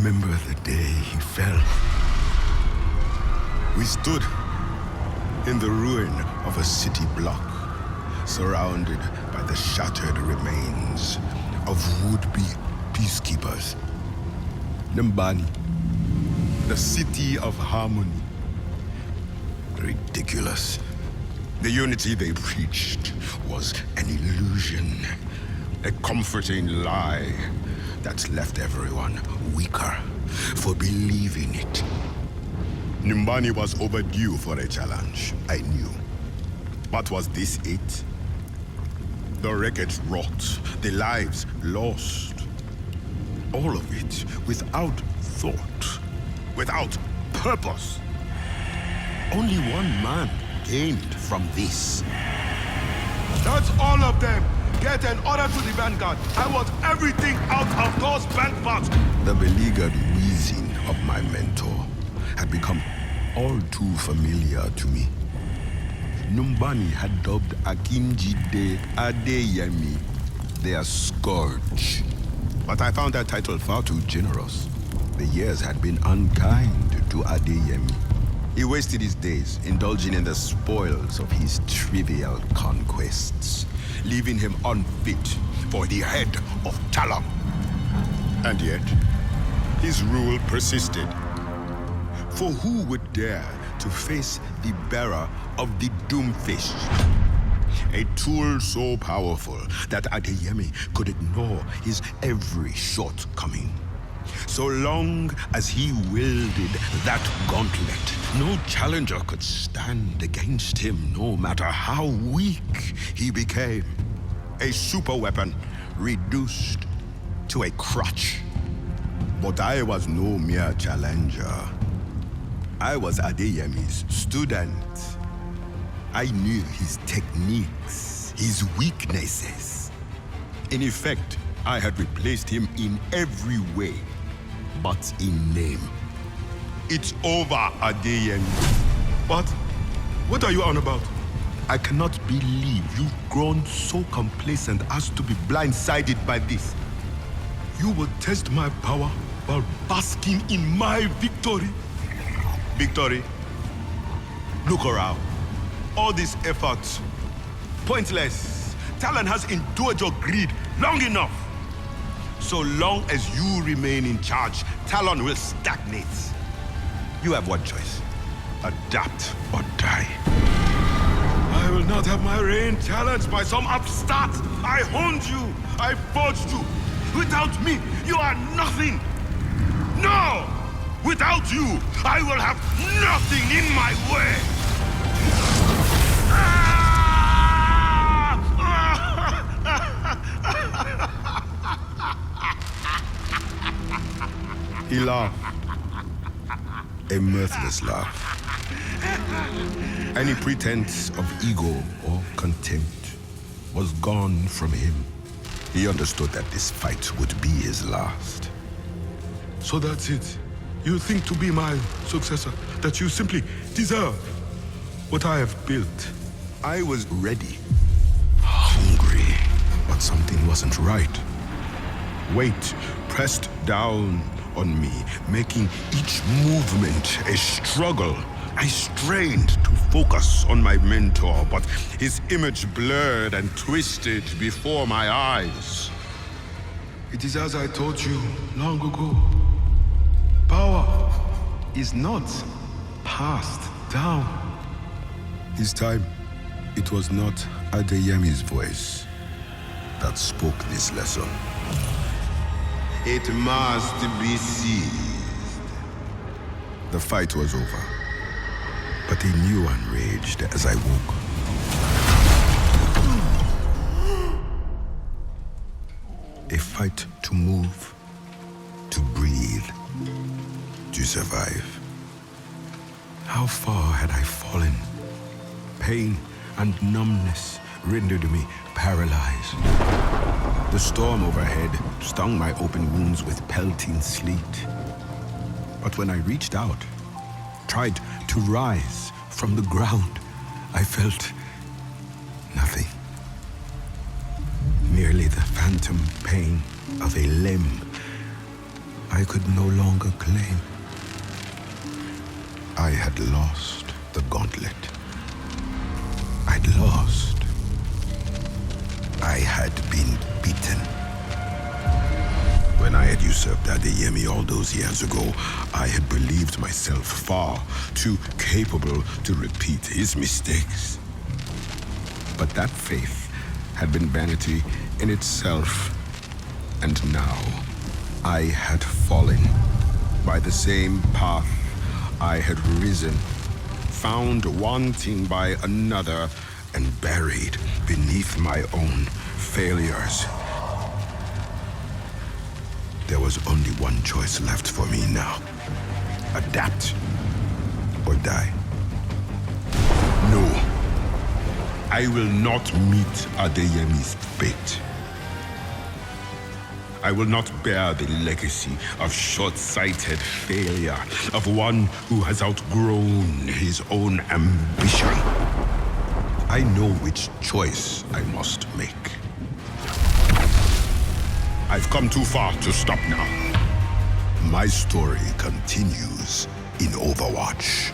remember the day he fell. We stood in the ruin of a city block, surrounded by the shattered remains of would-be peacekeepers. Nyumbani, the city of harmony. Ridiculous. The unity they preached was an illusion, a comforting lie that left everyone weaker for believing it. Nyumbani was overdue for a challenge, I knew. But was this it? The wreckage wrought, the lives lost. All of it without thought, without purpose. Only one man gained from this. That's all of them! Get an order to the Vanguard. I want everything out of those bank vaults. The beleaguered wheezing of my mentor had become all too familiar to me. Nyumbani had dubbed Akinjide Adeyemi their scourge. But I found that title far too generous. The years had been unkind to Adeyemi. He wasted his days indulging in the spoils of his trivial conquests, leaving him unfit for the head of Talon. And yet, his rule persisted. For who would dare to face the bearer of the Doomfist? A tool so powerful that Adeyemi could ignore his every shortcoming. So long as he wielded that gauntlet, no challenger could stand against him, no matter how weak he became. A super weapon reduced to a crutch. But I was no mere challenger. I was Adeyemi's student. I knew his techniques, his weaknesses. In effect, I had replaced him in every way, but in name. It's over, Adeyemi. What? What are you on about? I cannot believe you've grown so complacent as to be blindsided by this. You will test my power while basking in my victory. Victory? Look around. All these efforts, pointless. Talon has endured your greed long enough. So long as you remain in charge, Talon will stagnate. You have one choice. Adapt or die. I will not have my reign challenged by some upstart. I honed you. I forged you. Without me, you are nothing. No! Without you, I will have nothing in my way. He laughed. A mirthless laugh. Any pretense of ego or contempt was gone from him. He understood that this fight would be his last. So that's it. You think to be my successor, that you simply deserve what I have built. I was ready, hungry, but something wasn't right. Weight pressed down on me, making each movement a struggle. I strained to focus on my mentor, but his image blurred and twisted before my eyes. It is as I taught you long ago. Power is not passed down. This time, it was not Adeyemi's voice that spoke this lesson. It must be seized. The fight was over, but a new one raged as I woke. A fight to move, to breathe, to survive. How far had I fallen? Pain and numbness rendered me paralyzed. The storm overhead stung my open wounds with pelting sleet. But when I reached out, tried to rise from the ground, I felt nothing. Merely the phantom pain of a limb. I I could no longer claim. I had lost the gauntlet. I'd lost. I had been beaten. When I had usurped Adeyemi all those years ago, I had believed myself far too capable to repeat his mistakes. But that faith had been vanity in itself. And now I had fallen by the same path I had risen, found wanting by another and buried beneath my own failures. There was only one choice left for me now. Adapt or die. No, I will not meet Adeyemi's fate. I will not bear the legacy of short-sighted failure, of one who has outgrown his own ambition. I know which choice I must make. I've come too far to stop now. My story continues in Overwatch.